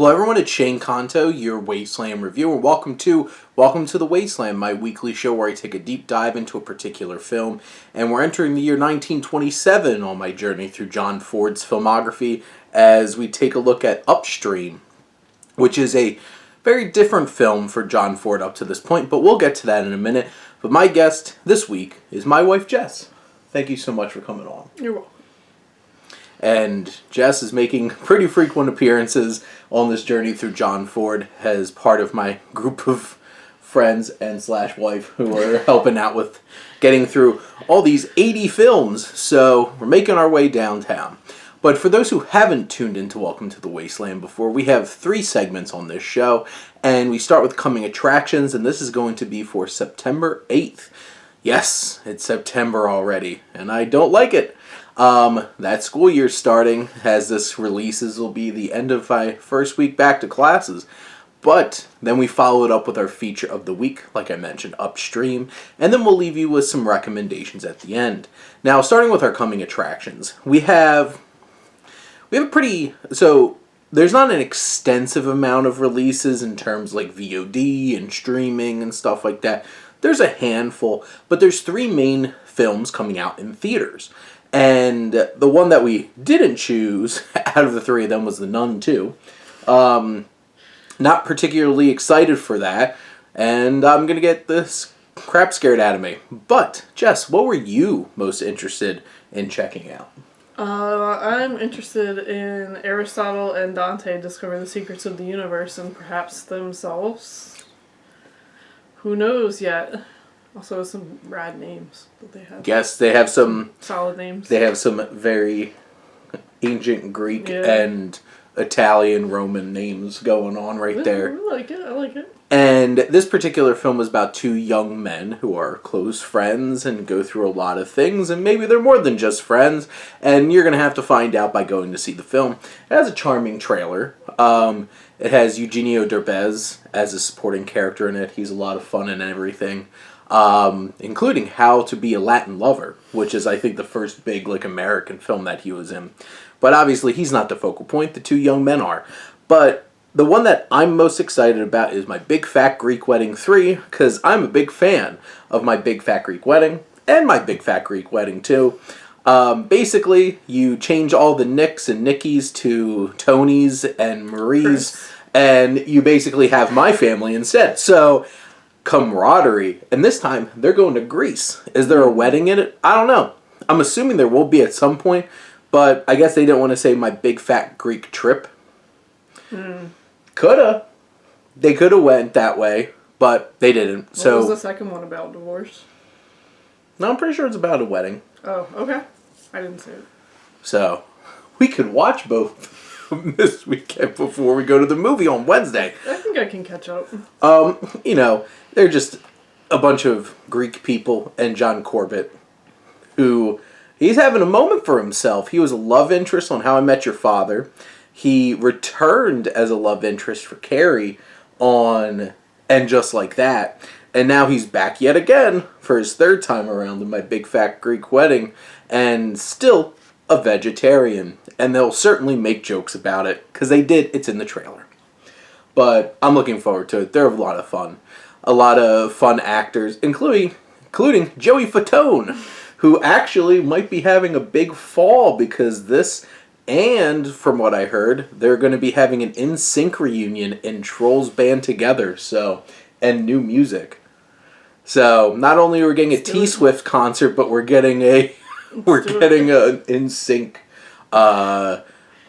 Hello everyone, it's Jess Conto, your Wasteland Reviewer. Welcome to the Wasteland, my weekly show where I take a deep dive into a particular film. And we're entering the year 1927 on my journey through John Ford's filmography as we take a look at Upstream, which is a very different film for John Ford up to this point, but we'll get to that in a minute. But my guest this week is my wife, Jess. Thank you so much for coming on. You're welcome. And Jess is making pretty frequent appearances on this journey through John Ford as part of my group of friends and / wife who are helping out with getting through all these 80 films. So we're making our way downtown. But for those who haven't tuned into Welcome to the Wasteland before, we have 3 segments on this show. And we start with coming attractions, and this is going to be for September 8th. Yes, it's September already, and I don't like it. That school year starting, as this releases, will be the end of my first week back to classes. But then we follow it up with our feature of the week, like I mentioned, Upstream, and then we'll leave you with some recommendations at the end. Now, starting with our coming attractions, we have a pretty, so there's not an extensive amount of releases in terms like VOD and streaming and stuff like that. There's a handful, but there's 3 main films coming out in theaters. And the one that we didn't choose out of the 3 of them was The Nun 2. Not particularly excited for that, and I'm going to get this crap scared out of me. But, Jess, what were you most interested in checking out? I'm interested in Aristotle and Dante discover the secrets of the universe and perhaps themselves. Who knows yet? Also some rad names that they have. Yes, they have some solid names. They have some very ancient Greek and Italian Roman names going on right there. I like it. And this particular film is about 2 young men who are close friends and go through a lot of things, and maybe they're more than just friends, and you're going to have to find out by going to see the film. It has a charming trailer. It has Eugenio Derbez as a supporting character in it. He's a lot of fun and everything. Including How to Be a Latin Lover, which is, I think, the first big, American film that he was in. But obviously, he's not the focal point. The 2 young men are. But the one that I'm most excited about is My Big Fat Greek Wedding 3, because I'm a big fan of My Big Fat Greek Wedding, and My Big Fat Greek Wedding 2. Basically, you change all the Nicks and Nickies to Tonys and Maries, and you basically have my family instead. So camaraderie, and this time they're going to Greece. Is there a wedding in it? I don't know. I'm assuming there will be at some point, but I guess they didn't want to say My Big Fat Greek Trip. They coulda went that way, but they didn't. What was the second one about? Divorce? No, I'm pretty sure it's about a wedding. Oh, okay. I didn't see it. So we could watch both this weekend before we go to the movie on Wednesday. I think I can catch up. They're just a bunch of Greek people and John Corbett, who he's having a moment for himself. He was a love interest on How I Met Your Father. He returned as a love interest for Carrie on And Just Like That. And now he's back yet again for his 3rd time around in My Big Fat Greek Wedding, and still a vegetarian. And they'll certainly make jokes about it, because they did. It's in the trailer. But I'm looking forward to it. They're a lot of fun. A lot of fun actors, including Joey Fatone, who actually might be having a big fall because this, and from what I heard, they're going to be having an NSYNC reunion in Trolls Band Together, and new music. So not only are we getting a T-Swift concert, but we're getting an NSYNC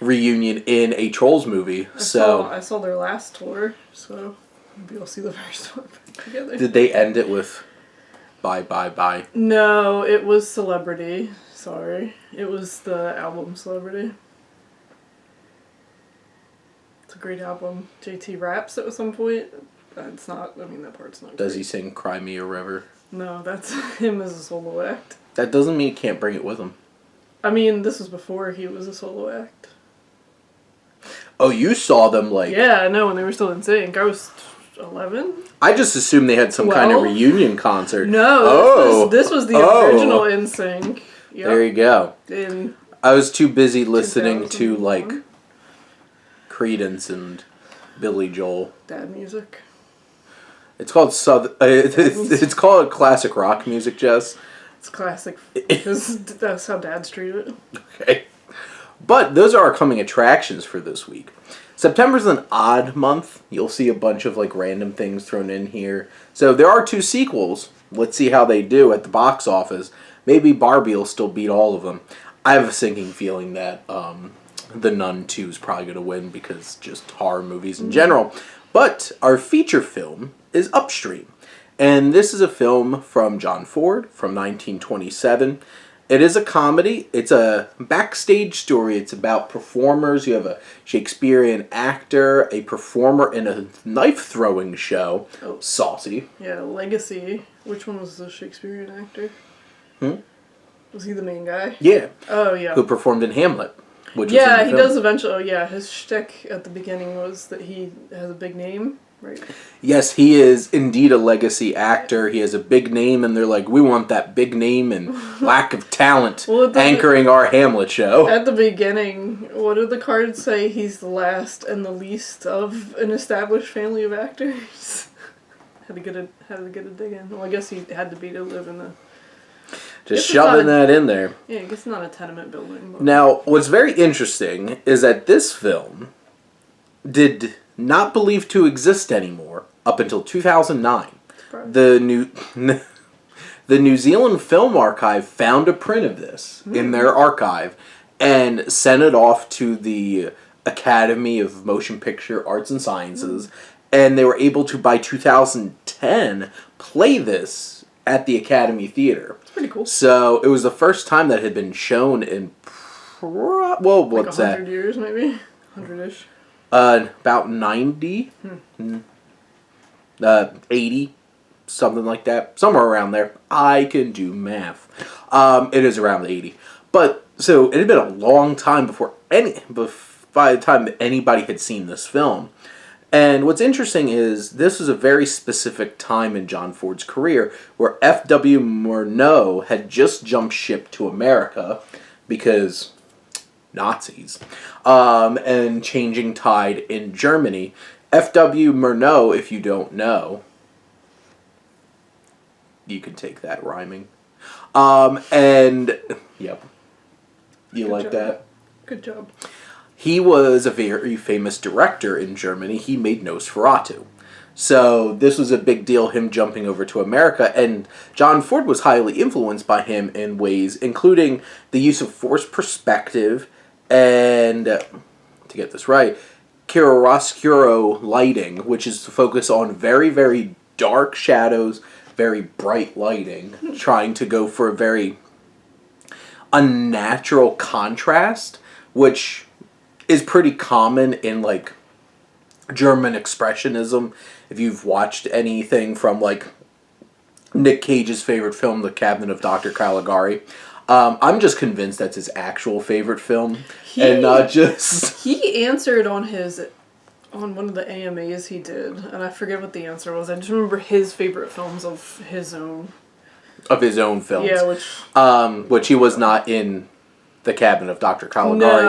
reunion in a Trolls movie. I saw their last tour, so maybe I'll see the first one together. Did they end it with Bye Bye Bye? No, it was Celebrity. Sorry. It was the album Celebrity. It's a great album. JT raps at some point. That's not, that part's not Does great. he sing Cry Me a River? No, that's him as a solo act. That doesn't mean he can't bring it with him. This was before he was a solo act. Oh, you saw them Yeah, I know, when they were still in sync. I was 11? I just assumed they had some kind of reunion concert. No, this was the original NSYNC. Yep. There you go. In I was too busy listening to Creedence and Billy Joel. Dad music. It's called it's called classic rock music, Jess. It's classic because that's how dads treat it. Okay. But those are our coming attractions for this week. September's an odd month. You'll see a bunch of like random things thrown in here. So there are 2 sequels. Let's see how they do at the box office. Maybe Barbie will still beat all of them. I have a sinking feeling that The Nun 2 is probably going to win because just horror movies in general. But our feature film is Upstream. And this is a film from John Ford from 1927. It is a comedy. It's a backstage story. It's about performers. You have a Shakespearean actor, a performer in a knife-throwing show. Oh. Saucy. Yeah, Legacy. Which one was the Shakespearean actor? Was he the main guy? Yeah. Oh, yeah. Who performed in Hamlet. Which yeah, was in he the does eventually. Oh, yeah, his shtick at the beginning was that he has a big name, right? Yes, he is indeed a legacy actor. He has a big name, and they're like, we want that big name and lack of talent anchoring our Hamlet show. At the beginning, what did the cards say? He's the last and the least of an established family of actors. had to get a dig in. Well, I guess he had to be to live in the... Just shoving that in there. Yeah, I guess it's not a tenement building. But... Now, what's very interesting is that this film did not believe to exist anymore up until 2009. The New Zealand Film Archive found a print of this in their archive and sent it off to the Academy of Motion Picture Arts and Sciences, and they were able to, by 2010, play this at the Academy Theater. It's pretty cool. So it was the first time that had been shown in, what's that? 100 years, maybe? 100-ish. About 90, 80, something like that. Somewhere around there. I can do math. It is around 80. But, so it had been a long time by the time that anybody had seen this film. And what's interesting is this was a very specific time in John Ford's career where F.W. Murnau had just jumped ship to America because Nazis, and changing tide in Germany. F.W. Murnau, if you don't know, you can take that rhyming. And, yep. You Good like job. that? Good job. He was a very famous director in Germany. He made Nosferatu. So this was a big deal, him jumping over to America. And John Ford was highly influenced by him in ways, including the use of forced perspective and, to get this right, chiaroscuro lighting, which is to focus on very, very dark shadows, very bright lighting, trying to go for a very unnatural contrast, which is pretty common in, like, German expressionism. If you've watched anything from, like, Nick Cage's favorite film, The Cabinet of Dr. Caligari, I'm just convinced that's his actual favorite film, and not just... He answered on one of the AMAs he did, and I forget what the answer was. I just remember his favorite films of his own. Of his own films. Yeah, which he was not in The Cabinet of Dr. Caligari,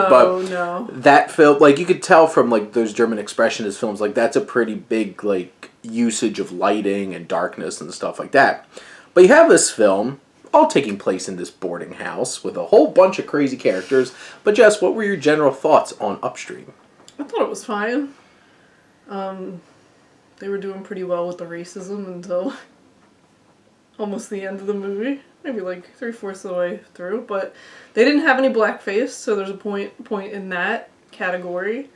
no. That film, like, you could tell from, like, those German expressionist films, like, that's a pretty big, like, usage of lighting and darkness and stuff like that. But you have this film, all taking place in this boarding house with a whole bunch of crazy characters. But Jess, what were your general thoughts on Upstream? I thought it was fine. They were doing pretty well with the racism until almost the end of the movie. Maybe like 3/4 of the way through, but they didn't have any blackface, so there's a point in that category.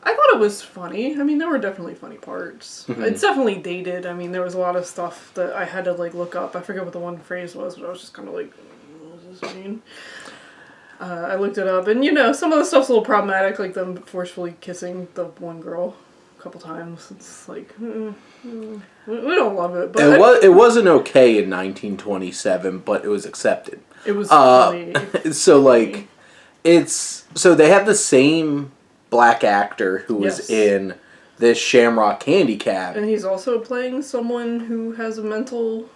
I thought it was funny. I mean, there were definitely funny parts. Mm-hmm. It's definitely dated. I mean, there was a lot of stuff that I had to like look up. I forget what the one phrase was, but I was just kind of like, what does this mean? I looked it up, and you know, some of the stuff's a little problematic, like them forcefully kissing the one girl a couple times. It's like, we don't love it. But it wasn't okay in 1927, but it was accepted. It was funny. So like, so they have the same black actor who was in this Shamrock Handicap, and he's also playing someone who has a mental.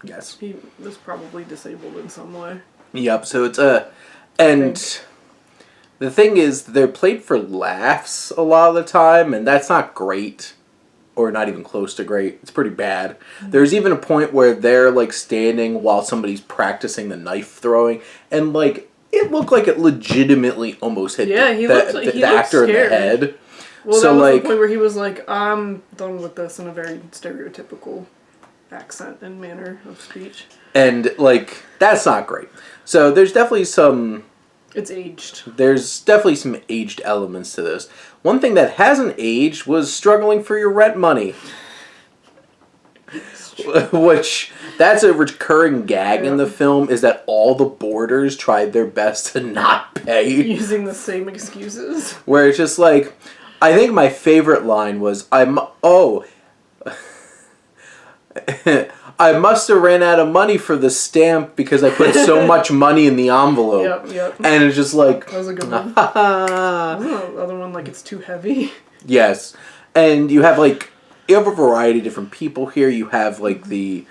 Yes. He was probably disabled in some way. Yep. So it's and the thing is, they're played for laughs a lot of the time, and that's not great. Or not even close to great. It's pretty bad. There's even a point where they're, like, standing while somebody's practicing the knife throwing, and, like, it looked like it legitimately almost hit the actor in the head. Well, so, that was the point where he was like, I'm done with this, in a very stereotypical accent and manner of speech. And, like, that's not great. So there's definitely some... It's aged. There's definitely some aged elements to this. One thing that hasn't aged was struggling for your rent money. Which, that's a recurring gag in the film, is that all the boarders tried their best to not pay. Using the same excuses. Where it's just like, I think my favorite line was, I must have ran out of money for the stamp because I put so much money in the envelope. Yep. And it's just like... That was a good one. Wasn't the other one like, it's too heavy? Yes. And you have, like... You have a variety of different people here. You have, like, the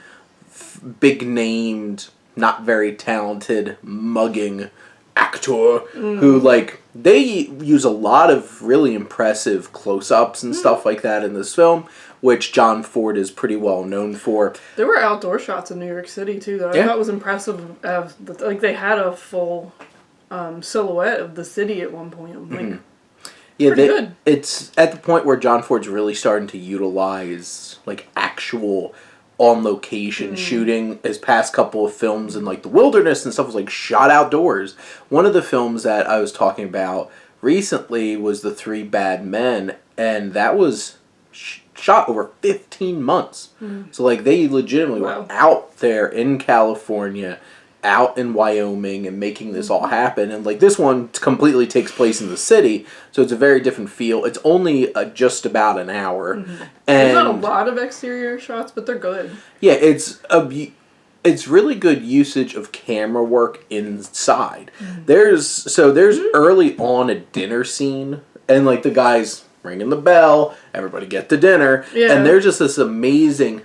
big-named, not very talented, mugging actor who, like... They use a lot of really impressive close-ups and stuff like that in this film, which John Ford is pretty well known for. There were outdoor shots in New York City, too, that I thought was impressive. Like, they had a full silhouette of the city at one point. I'm like, pretty good. It's at the point where John Ford's really starting to utilize, like, actual on-location shooting. His past couple of films in, like, the wilderness and stuff was, like, shot outdoors. One of the films that I was talking about recently was The Three Bad Men, and that was... shot over 15 months. So, like, they legitimately were out there in California, out in Wyoming, and making this all happen. And, like, this one completely takes place in the city, so it's a very different feel. It's only just about an hour. And there's not a lot of exterior shots, but they're good. Yeah, it's really good usage of camera work inside. There's early on a dinner scene, and, like, the guys... ringing the bell, everybody get to dinner, and there's just this amazing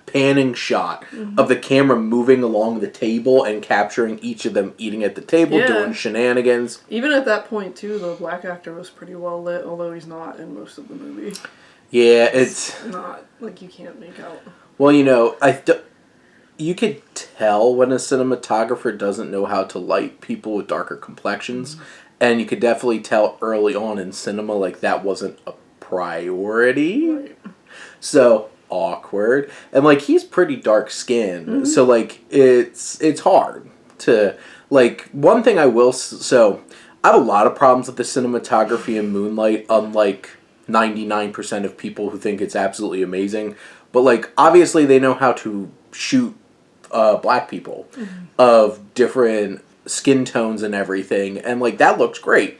panning shot of the camera moving along the table and capturing each of them eating at the table, doing shenanigans. Even at that point, too, the black actor was pretty well lit, although he's not in most of the movie. Yeah, it's... not, like, you can't make out. Well, you know, you could tell when a cinematographer doesn't know how to light people with darker complexions. And you could definitely tell early on in cinema, like, that wasn't a priority. Right. So, awkward. And, like, he's pretty dark-skinned. So, like, it's hard to... Like, one thing I will... So, I have a lot of problems with the cinematography in Moonlight, unlike 99% of people who think it's absolutely amazing. But, like, obviously they know how to shoot black people of different... skin tones and everything, and, like, that looks great.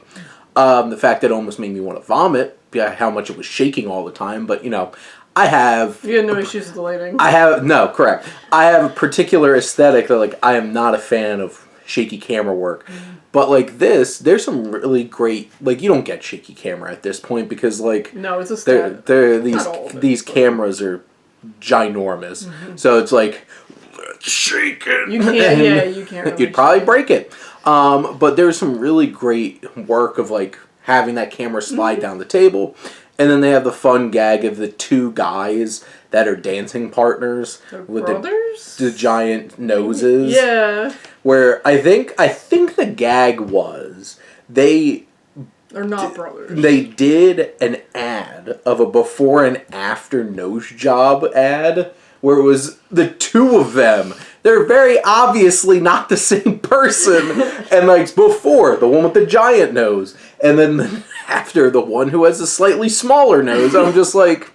The fact that it almost made me want to vomit, how much it was shaking all the time, but, you know, You had no issues with the lighting. Correct. I have a particular aesthetic that, like, I am not a fan of shaky camera work. But, like, there's some really great, like, you don't get shaky camera at this point because, like... No, it's a stat. These cameras are ginormous. So it's like... Shake it. You can't. You can't. Really You'd probably break it. But there's some really great work of, like, having that camera slide down the table, and then they have the fun gag of the two guys that are dancing partners with the giant noses. Yeah. Where I think the gag was they're not brothers. They did an ad of a before and after nose job ad. Where it was the two of them. They're very obviously not the same person. And, like, before, the one with the giant nose. And then after, the one who has a slightly smaller nose. I'm just like...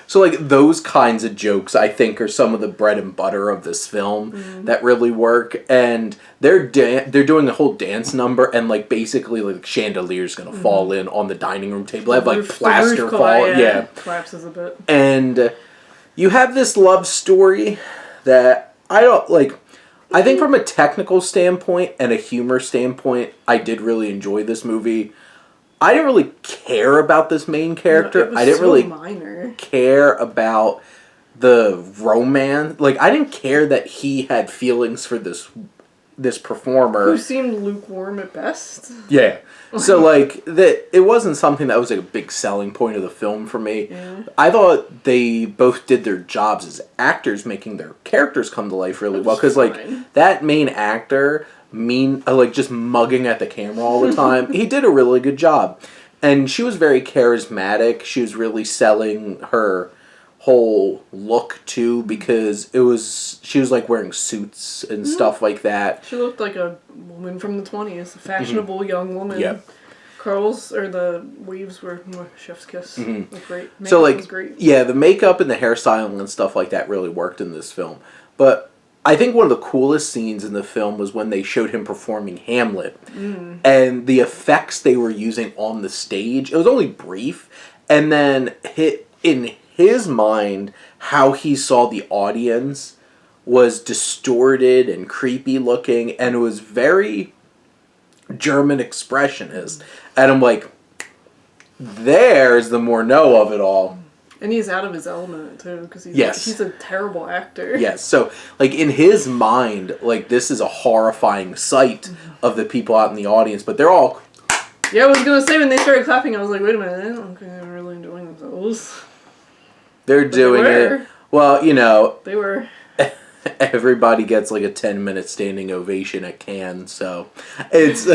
So, like, those kinds of jokes, I think, are some of the bread and butter of this film that really work. And they're doing a whole dance number, and, like, basically, like, chandelier's gonna fall in on the dining room table. They have, like, plaster fall. Yeah. Collapses a bit. And... you have this love story that I don't, like, I think from a technical standpoint and a humor standpoint, I did really enjoy this movie. I didn't really care about this main character. No, it was I didn't really minor. care about the romance. Like, I didn't care that he had feelings for this this performer who seemed lukewarm at best. Yeah. So, like, it wasn't something that was like a big selling point of the film for me. Yeah. I thought they both did their jobs as actors, making their characters come to life really well. Because, like, that main actor, just mugging at the camera all the time, he did a really good job. And she was very charismatic. She was really selling her whole look too, because she was like wearing suits and stuff like that. She looked like a woman from the 20s, a fashionable young woman. Yeah. Curls or the weaves were chef's kiss. Looked great. Makeup So, like, was great. yeah, the makeup and the hairstyling and stuff like that really worked in this film. But I think one of the coolest scenes in the film was when they showed him performing Hamlet. And the effects they were using on the stage, it was only brief, and then in his mind, how he saw the audience was distorted and creepy looking, and it was very German expressionist. And I'm like, there's the more know of it all. And he's out of his element, too, because he's a terrible actor. Yes, so, like, in his mind, like, this is a horrifying sight of the people out in the audience, but they're all... Yeah, I was going to say, when they started clapping, I was like, wait a minute, I don't think they're really enjoying themselves. They're doing it. Well, They were. Everybody gets like a 10-minute standing ovation at Cannes, so it's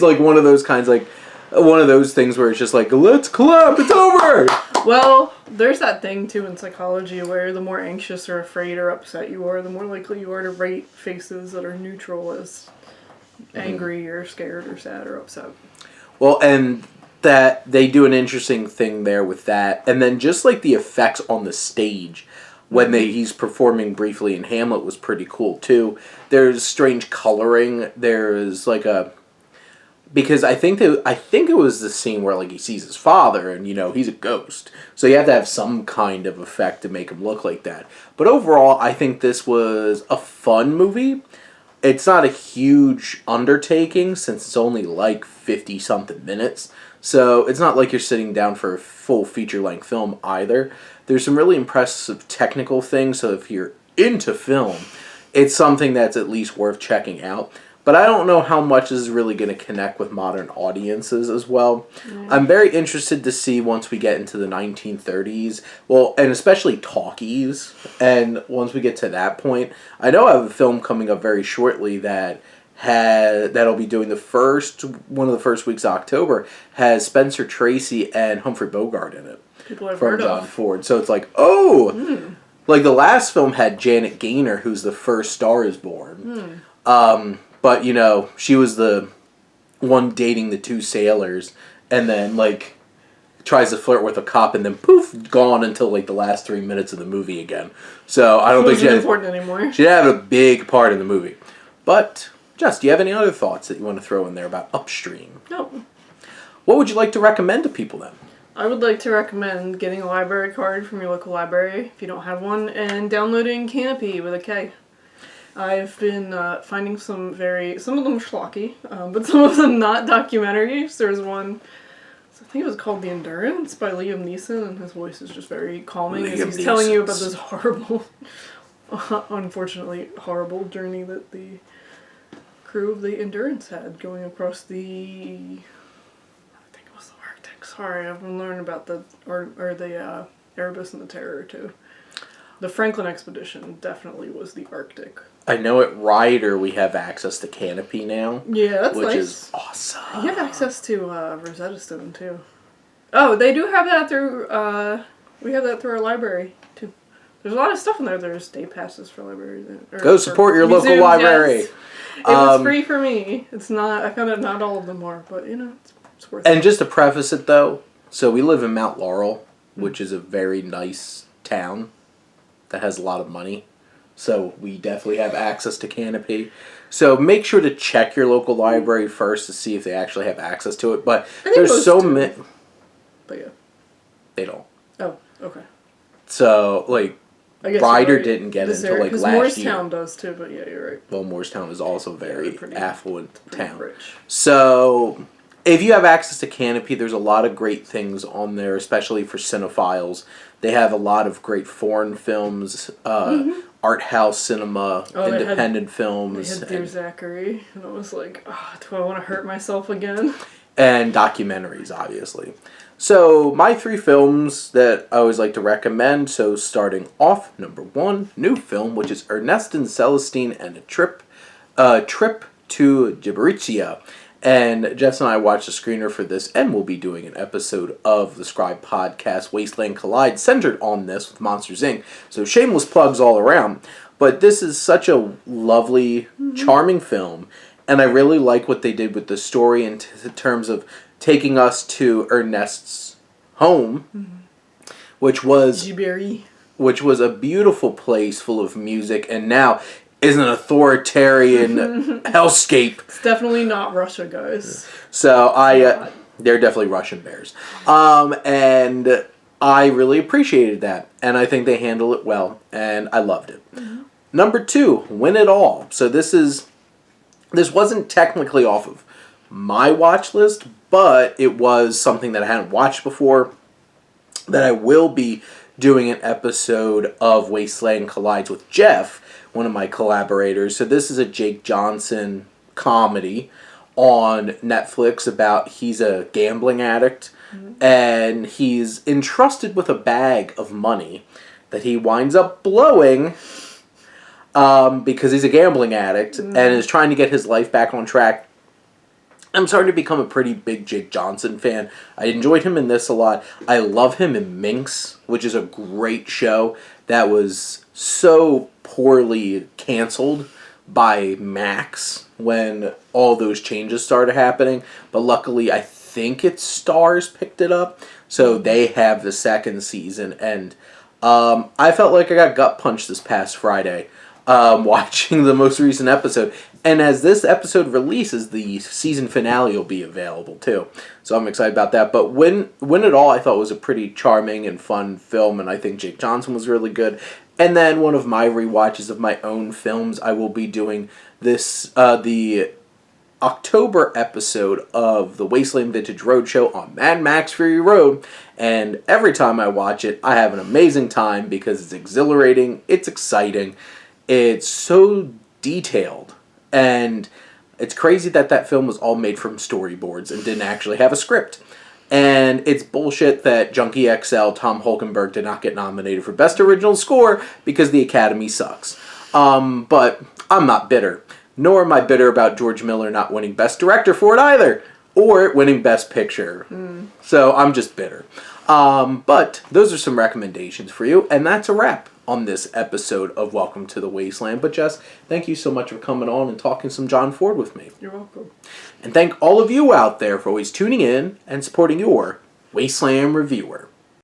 like one of those kinds, like one of those things where it's just like, let's clap, it's over. Well, there's that thing too in psychology where the more anxious or afraid or upset you are, the more likely you are to rate faces that are neutral as angry or scared or sad or upset. Well, and that they do an interesting thing there with that, and then just like the effects on the stage when he's performing briefly in Hamlet was pretty cool too. There's strange coloring. There's like because I think it was the scene where like he sees his father and he's a ghost, so you have to have some kind of effect to make him look like that. But overall, I think this was a fun movie. It's not a huge undertaking since it's only like 50-something minutes. So it's not like you're sitting down for a full feature-length film either. There's some really impressive technical things, so if you're into film, it's something that's at least worth checking out. But I don't know how much this is really going to connect with modern audiences as well. I'm very interested to see once we get into the 1930s, well, and especially talkies, and once we get to that point. I know I have a film coming up very shortly that'll be doing one of the first weeks of October, has Spencer Tracy and Humphrey Bogart in it. People I've from heard John of. Ford. So it's like, like the last film had Janet Gaynor, who's the first Star is Born. But, she was the one dating the two sailors, and then, like, tries to flirt with a cop, and then poof, gone until, like, the last 3 minutes of the movie again. So I don't think Wasn't important anymore. She didn't have a big part in the movie. But, Jess, do you have any other thoughts that you want to throw in there about Upstream? No. What would you like to recommend to people, then? I would like to recommend getting a library card from your local library, if you don't have one, and downloading Kanopy with a K. I've been finding some of them schlocky, but some of them not documentaries. There's one, I think it was called The Endurance by Liam Neeson, and his voice is just very calming as he's telling you about this horrible, unfortunately horrible journey that the crew of the Endurance had going across the Arctic. Sorry, I've been learning about the Erebus and the Terror too. The Franklin expedition definitely was the Arctic. I know at Ryder we have access to Kanopy now. Yeah, that's which nice. Is awesome. You have access to Rosetta Stone too. Oh, they do have that through. We have that through our library too. There's a lot of stuff in there. There's day passes for libraries. Go support your local library. Yes. It was free for me. It's not. I found out not all of them are, but it's worth it. And just to preface it though, so we live in Mount Laurel, which is a very nice town that has a lot of money. So we definitely have access to Kanopy. So make sure to check your local library first to see if they actually have access to it. But there's so many. But yeah. They don't. Oh, okay. So, like, Ryder didn't get it until, like, last year. Moorestown does, too, but yeah, you're right. Well, Moorestown is also a very affluent town. Rich. So, if you have access to Kanopy, there's a lot of great things on there, especially for cinephiles. They have a lot of great foreign films, art house cinema, independent films. They had Dear Zachary, and I was like, oh, do I want to hurt myself again? And documentaries, obviously. So, my 3 films that I always like to recommend. So, starting off, number 1, new film, which is Ernest and Celestine and a trip to Gibberitia. And Jess and I watched the screener for this, and we'll be doing an episode of the Scribe podcast, Wasteland Collide, centered on this with Monsters, Inc. So, shameless plugs all around. But this is such a lovely, charming film. And I really like what they did with the story in terms of taking us to Ernest's home, which was a beautiful place full of music, and now is an authoritarian hellscape. It's definitely not Russia, guys. So they're definitely Russian bears, and I really appreciated that, and I think they handle it well, and I loved it. Number 2, Win It All. So this wasn't technically off of my watch list, but it was something that I hadn't watched before, that I will be doing an episode of Wasteland Collides with Jeff, one of my collaborators. So this is a Jake Johnson comedy on Netflix about he's a gambling addict, and he's entrusted with a bag of money that he winds up blowing because he's a gambling addict and is trying to get his life back on track. I'm starting to become a pretty big Jake Johnson fan. I enjoyed him in this a lot. I love him in Minx, which is a great show that was so poorly canceled by Max when all those changes started happening. But luckily, I think its Stars picked it up, so they have the 2nd season. And I felt like I got gut punched this past Friday watching the most recent episode. And as this episode releases, the season finale will be available too. So I'm excited about that. But Win It All, I thought was a pretty charming and fun film, and I think Jake Johnson was really good. And then one of my rewatches of my own films, I will be doing the October episode of the Wasteland Vintage Roadshow on Mad Max Fury Road. And every time I watch it, I have an amazing time because it's exhilarating, it's exciting, it's so detailed. And it's crazy that film was all made from storyboards and didn't actually have a script. And it's bullshit that Junkie XL Tom Hulkenberg did not get nominated for Best Original Score because the Academy sucks. But I'm not bitter. Nor am I bitter about George Miller not winning Best Director for it either. Or winning Best Picture. So I'm just bitter. But those are some recommendations for you. And that's a wrap on this episode of Welcome to the Wasteland. But Jess, thank you so much for coming on and talking some John Ford with me. You're welcome. And thank all of you out there for always tuning in and supporting your Wasteland Reviewer.